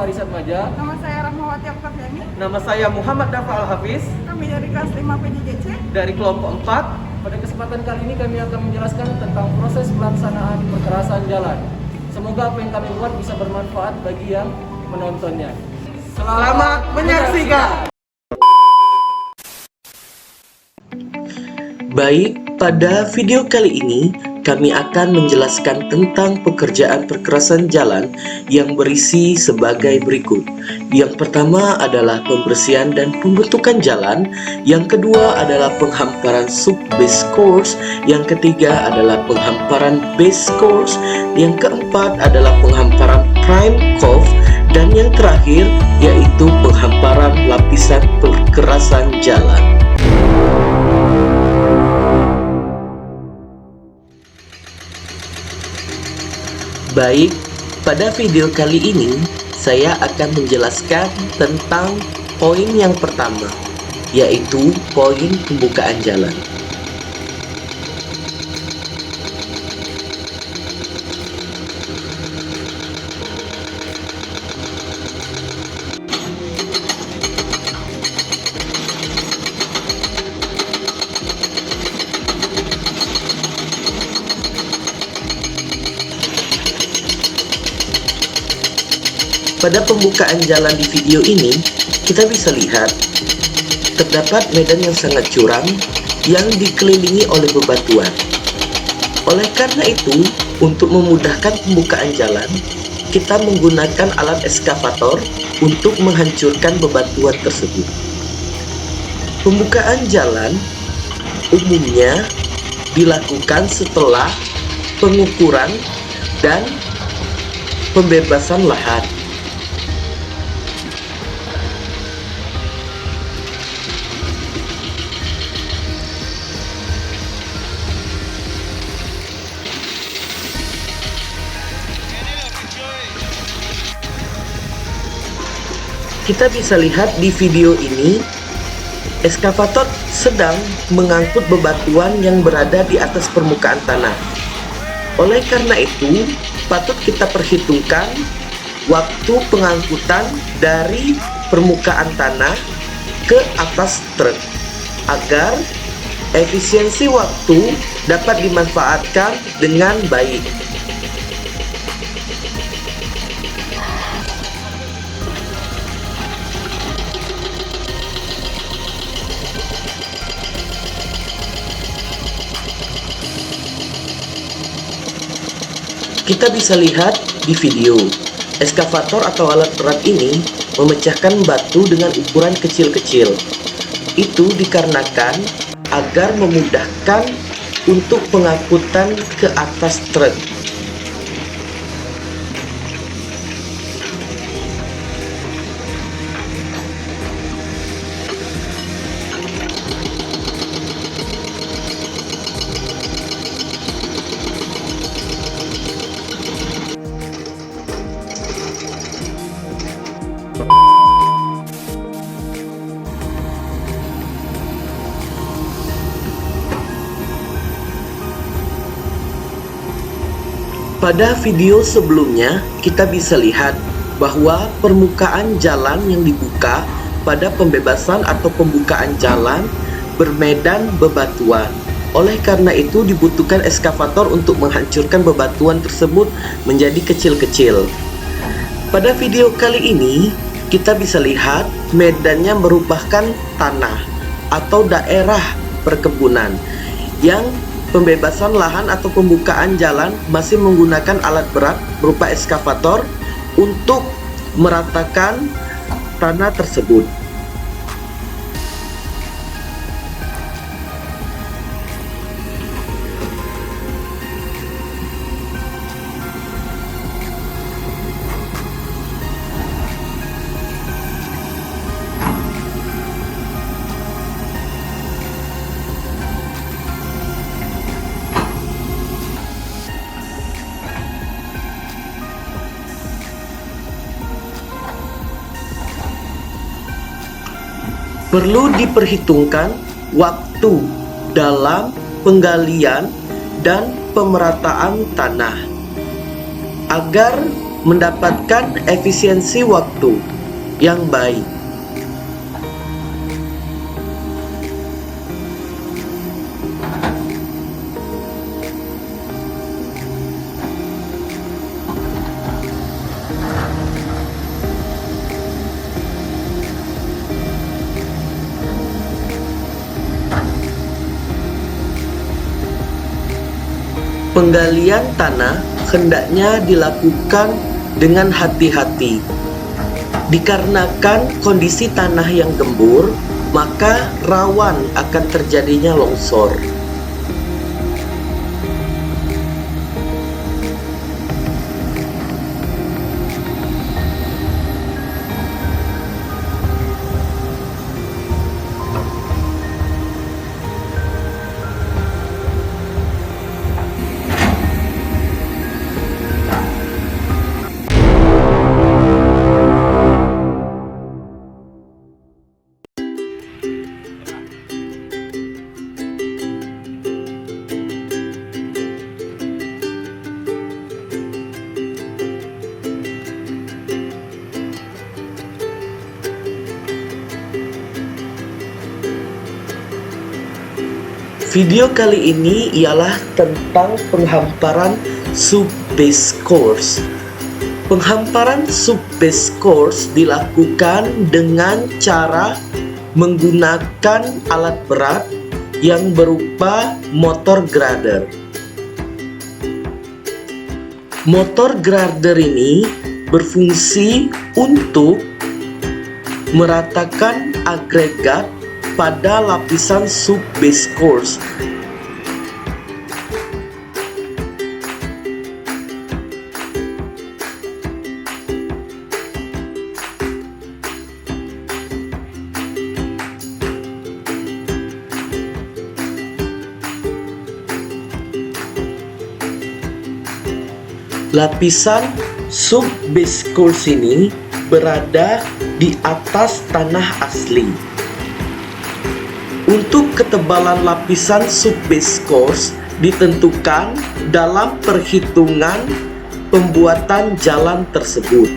Faris Atmaja. Nama saya Rahmawati Oktaviani. Nama saya Muhammad Dafa Al-Hafiz. Kami dari kelas 5 PJJC. Dari kelompok 4. Pada kesempatan kali ini kami akan menjelaskan tentang proses pelaksanaan perkerasan jalan. Semoga apa yang kami buat bisa bermanfaat bagi yang menontonnya. Selamat menyaksikan. Baik, pada video kali ini kami akan menjelaskan tentang pekerjaan perkerasan jalan yang berisi sebagai berikut. Yang pertama adalah pembersihan dan pembentukan jalan. Yang kedua adalah penghamparan sub-base course. Yang ketiga adalah penghamparan base course. Yang keempat adalah penghamparan prime cove. Dan yang terakhir yaitu penghamparan lapisan perkerasan jalan. Baik, pada video kali ini saya akan menjelaskan tentang poin yang pertama, yaitu poin pembukaan jalan. Pada pembukaan jalan di video ini, kita bisa lihat terdapat medan yang sangat curam yang dikelilingi oleh bebatuan. Oleh karena itu, untuk memudahkan pembukaan jalan, kita menggunakan alat eskavator untuk menghancurkan bebatuan tersebut. Pembukaan jalan umumnya dilakukan setelah pengukuran dan pembebasan lahan. Kita bisa lihat di video ini, eskavator sedang mengangkut bebatuan yang berada di atas permukaan tanah. Oleh karena itu, patut kita perhitungkan waktu pengangkutan dari permukaan tanah ke atas truk agar efisiensi waktu dapat dimanfaatkan dengan baik. Kita bisa lihat di video, eskavator atau alat berat ini memecahkan batu dengan ukuran kecil-kecil. Itu dikarenakan agar memudahkan untuk pengangkutan ke atas truk. Pada video sebelumnya, kita bisa lihat bahwa permukaan jalan yang dibuka pada pembebasan atau pembukaan jalan bermedan bebatuan. Oleh karena itu dibutuhkan eskavator untuk menghancurkan bebatuan tersebut menjadi kecil-kecil. Pada video kali ini, kita bisa lihat medannya merupakan tanah atau daerah perkebunan yang pembebasan lahan atau pembukaan jalan masih menggunakan alat berat berupa eskavator untuk meratakan tanah tersebut. Perlu diperhitungkan waktu dalam penggalian dan pemerataan tanah agar mendapatkan efisiensi waktu yang baik. Penggalian tanah hendaknya dilakukan dengan hati-hati. Dikarenakan kondisi tanah yang gembur, maka rawan akan terjadinya longsor. Video kali ini ialah tentang penghamparan sub-base course. Penghamparan sub-base course dilakukan dengan cara menggunakan alat berat yang berupa motor grader. Motor grader ini berfungsi untuk meratakan agregat pada lapisan sub-base course. Lapisan sub-base course ini berada di atas tanah asli. Untuk ketebalan lapisan sub-base course ditentukan dalam perhitungan pembuatan jalan tersebut.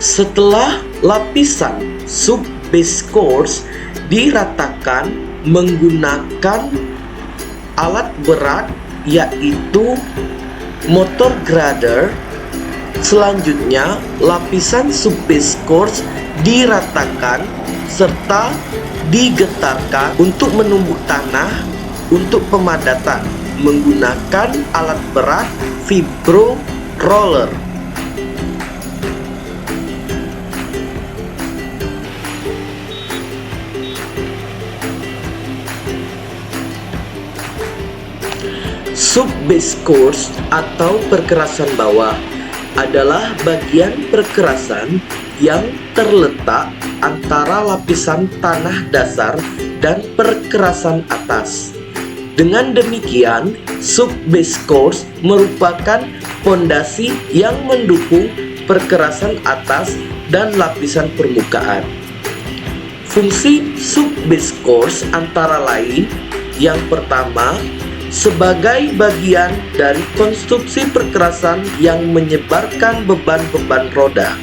Setelah lapisan sub-base course diratakan menggunakan alat berat yaitu motor grader, selanjutnya lapisan sub-base course diratakan serta digetarkan untuk menumbuk tanah untuk pemadatan menggunakan alat berat vibro roller. Sub-base course atau perkerasan bawah adalah bagian perkerasan yang terletak antara lapisan tanah dasar dan perkerasan atas. Dengan demikian, sub-base course merupakan fondasi yang mendukung perkerasan atas dan lapisan permukaan. Fungsi sub-base course antara lain, yang pertama, sebagai bagian dari konstruksi perkerasan yang menyebarkan beban-beban roda.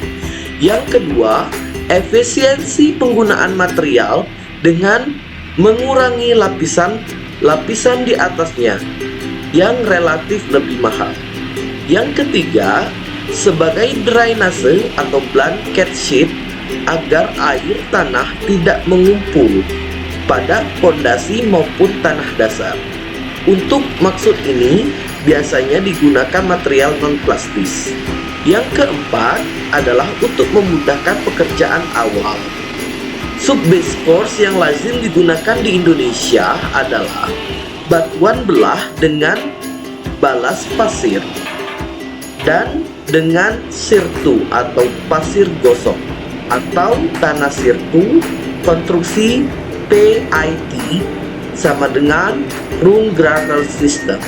Yang kedua, efisiensi penggunaan material dengan mengurangi lapisan di atasnya yang relatif lebih mahal. Yang ketiga, sebagai drainase atau blanket sheet agar air tanah tidak mengumpul pada fondasi maupun tanah dasar. Untuk maksud ini biasanya digunakan material non-plastis. Yang keempat adalah untuk memudahkan pekerjaan awal. Sub-base course yang lazim digunakan di Indonesia adalah batuan belah dengan balas pasir dan dengan sirtu atau pasir gosok atau tanah sirtu konstruksi PIT sama dengan room gravel system.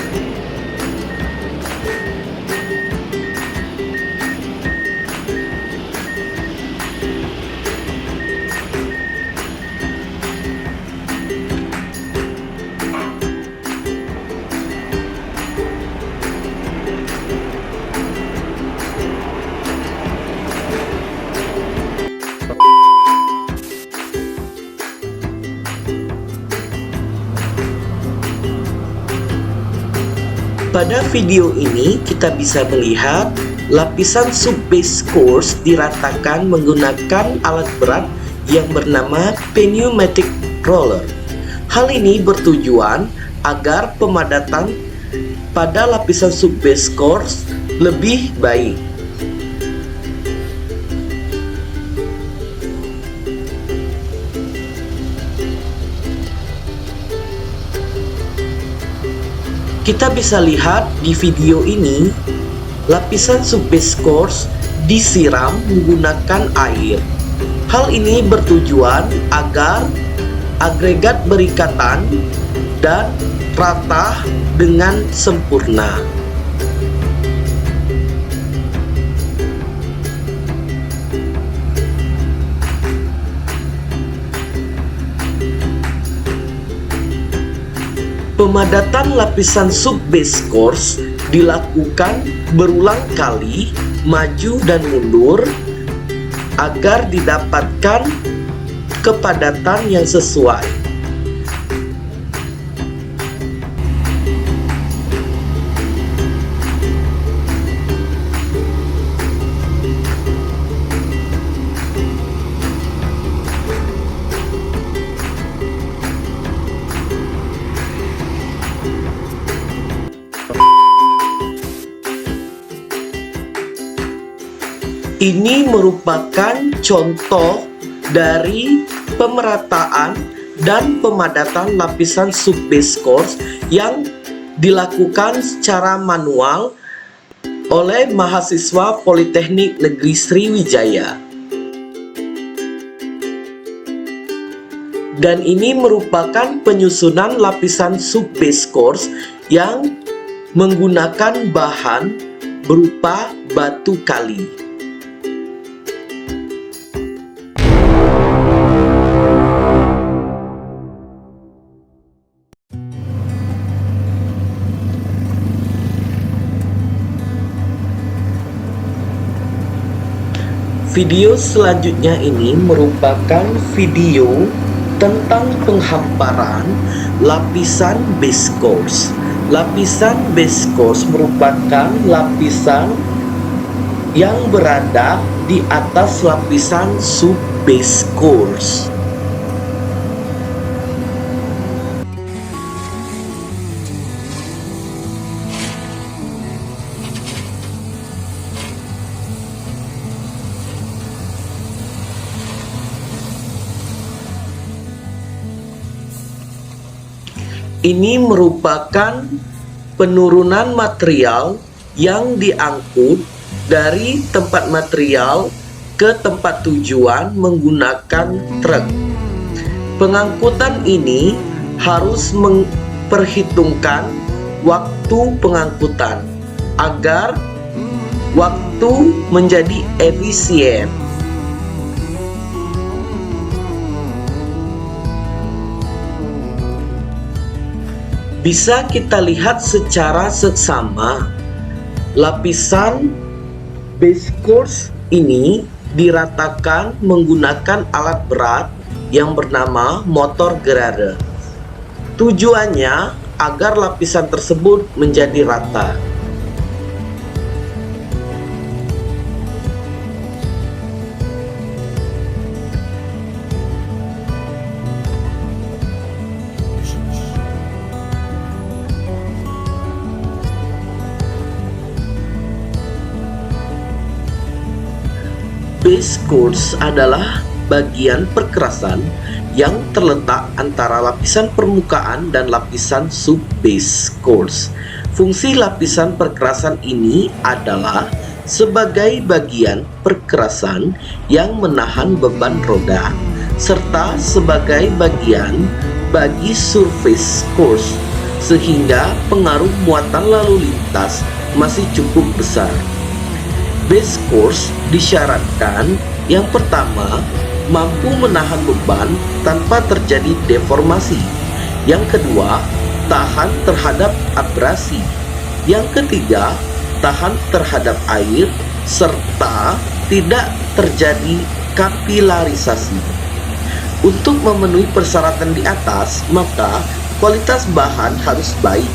Pada video ini kita bisa melihat lapisan subbase course diratakan menggunakan alat berat yang bernama pneumatic roller. Hal ini bertujuan agar pemadatan pada lapisan subbase course lebih baik. Kita bisa lihat di video ini, lapisan subbase course disiram menggunakan air. Hal ini bertujuan agar agregat berikatan dan rata dengan sempurna. Pemadatan lapisan subbase course dilakukan berulang kali, maju dan mundur, agar didapatkan kepadatan yang sesuai. Ini merupakan contoh dari pemerataan dan pemadatan lapisan subbase course yang dilakukan secara manual oleh mahasiswa Politeknik Negeri Sriwijaya. Dan ini merupakan penyusunan lapisan subbase course yang menggunakan bahan berupa batu kali. Video selanjutnya ini merupakan video tentang penghamparan lapisan base course. Lapisan base course merupakan lapisan yang berada di atas lapisan subbase course. Ini merupakan penurunan material yang diangkut dari tempat material ke tempat tujuan menggunakan truk. Pengangkutan ini harus memperhitungkan waktu pengangkutan agar waktu menjadi efisien. Bisa kita lihat secara seksama, lapisan base course ini diratakan menggunakan alat berat yang bernama motor grader. Tujuannya agar lapisan tersebut menjadi rata. Base course adalah bagian perkerasan yang terletak antara lapisan permukaan dan lapisan subbase course. Fungsi lapisan perkerasan ini adalah sebagai bagian perkerasan yang menahan beban roda, serta sebagai bagian bagi surface course, sehingga pengaruh muatan lalu lintas masih cukup besar. Base course disyaratkan yang pertama mampu menahan beban tanpa terjadi deformasi. Yang kedua, tahan terhadap abrasi. Yang ketiga, tahan terhadap air serta tidak terjadi kapilarisasi. Untuk memenuhi persyaratan di atas, maka kualitas bahan harus baik,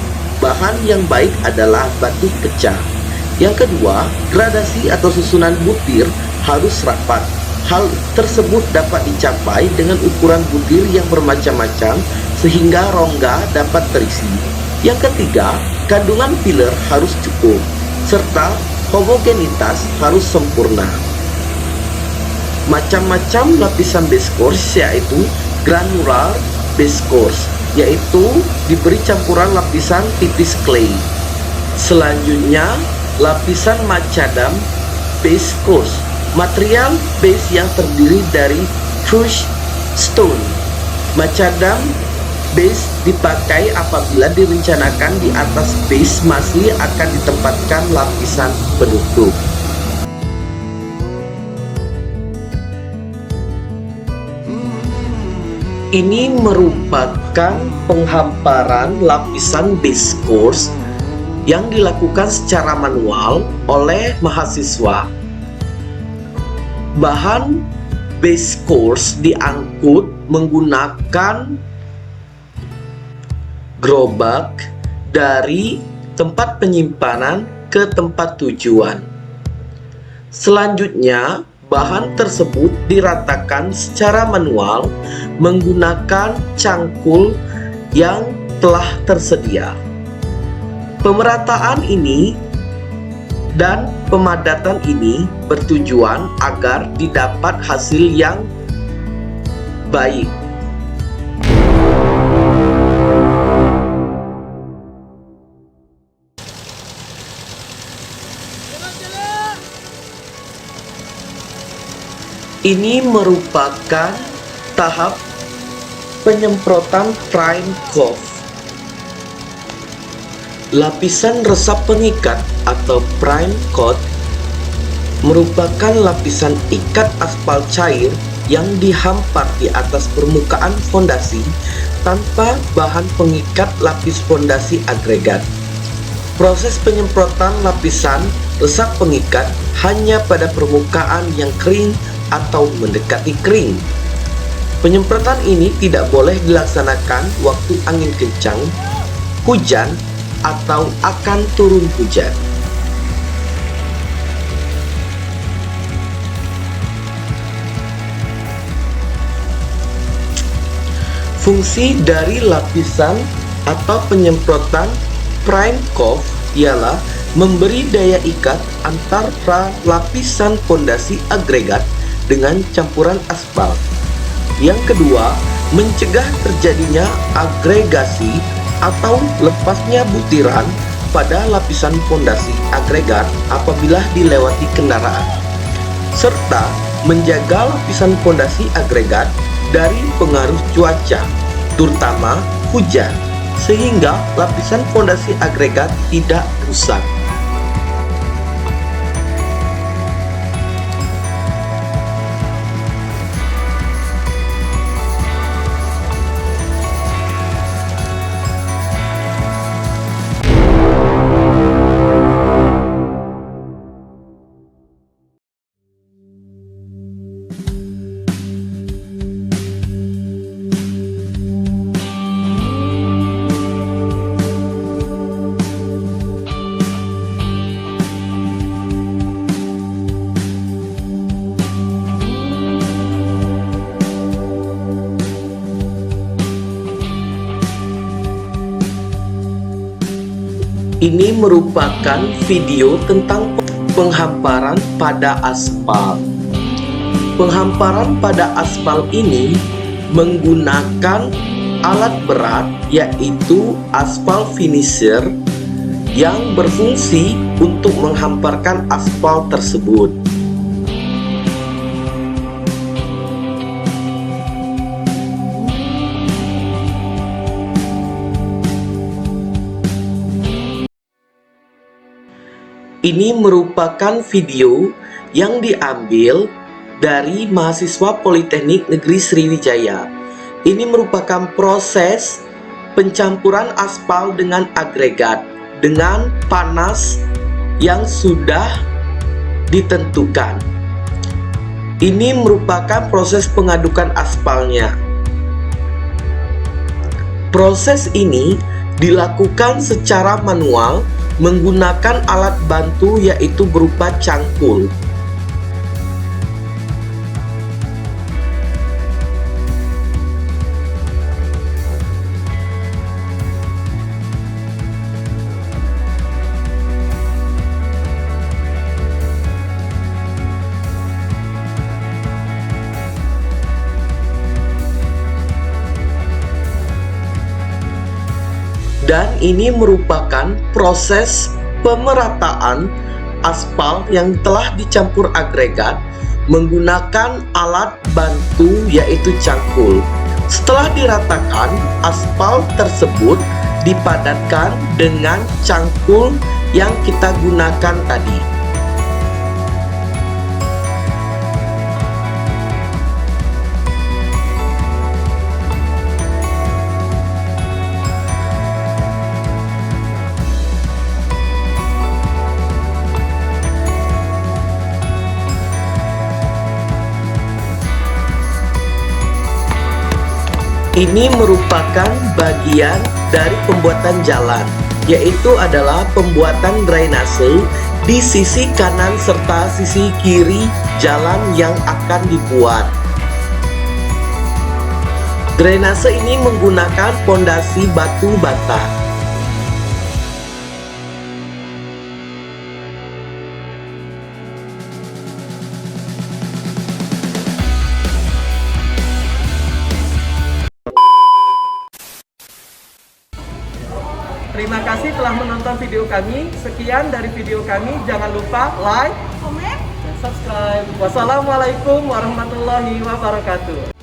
bahan yang baik adalah batu pecah. Yang kedua, gradasi atau susunan butir harus rapat. Hal tersebut dapat dicapai dengan ukuran butir yang bermacam-macam sehingga rongga dapat terisi. Yang ketiga, kandungan filler harus cukup, serta homogenitas harus sempurna. Macam-macam lapisan base course yaitu granular base course, yaitu diberi campuran lapisan tipis clay. Selanjutnya, lapisan macadam base course, material base yang terdiri dari crushed stone. Macadam base dipakai apabila direncanakan di atas base masih akan ditempatkan lapisan penutup. Ini merupakan penghamparan lapisan base course yang dilakukan secara manual oleh mahasiswa. Bahan base course diangkut menggunakan gerobak dari tempat penyimpanan ke tempat tujuan. Selanjutnya, bahan tersebut diratakan secara manual menggunakan cangkul yang telah tersedia. Pemerataan ini dan pemadatan ini bertujuan agar didapat hasil yang baik. Ini merupakan tahap penyemprotan prime coat. Lapisan resap pengikat atau prime coat merupakan lapisan ikat aspal cair yang dihampar di atas permukaan fondasi tanpa bahan pengikat lapis fondasi agregat. Proses penyemprotan lapisan resap pengikat hanya pada permukaan yang kering atau mendekati kering. Penyemprotan ini tidak boleh dilaksanakan waktu angin kencang, hujan, atau akan turun hujan. Fungsi dari lapisan atau penyemprotan prime coat ialah memberi daya ikat antara lapisan fondasi agregat dengan campuran aspal. Yang kedua, mencegah terjadinya agregasi atau lepasnya butiran pada lapisan fondasi agregat apabila dilewati kendaraan, serta menjaga lapisan fondasi agregat dari pengaruh cuaca, terutama hujan, sehingga lapisan fondasi agregat tidak rusak. Ini merupakan video tentang penghamparan pada aspal. Penghamparan pada aspal ini menggunakan alat berat yaitu aspal finisher yang berfungsi untuk menghamparkan aspal tersebut. Ini merupakan video yang diambil dari mahasiswa Politeknik Negeri Sriwijaya. Ini merupakan proses pencampuran aspal dengan agregat dengan panas yang sudah ditentukan. Ini merupakan proses pengadukan aspalnya. Proses ini dilakukan secara manual menggunakan alat bantu yaitu berupa cangkul. Dan ini merupakan proses pemerataan aspal yang telah dicampur agregat menggunakan alat bantu yaitu cangkul. Setelah diratakan, aspal tersebut dipadatkan dengan cangkul yang kita gunakan tadi. Ini merupakan bagian dari pembuatan jalan, yaitu adalah pembuatan drainase di sisi kanan serta sisi kiri jalan yang akan dibuat. Drainase ini menggunakan pondasi batu bata. Terima kasih telah menonton video kami. Sekian dari video kami. Jangan lupa like, Komen. dan subscribe. Wassalamualaikum warahmatullahi wabarakatuh.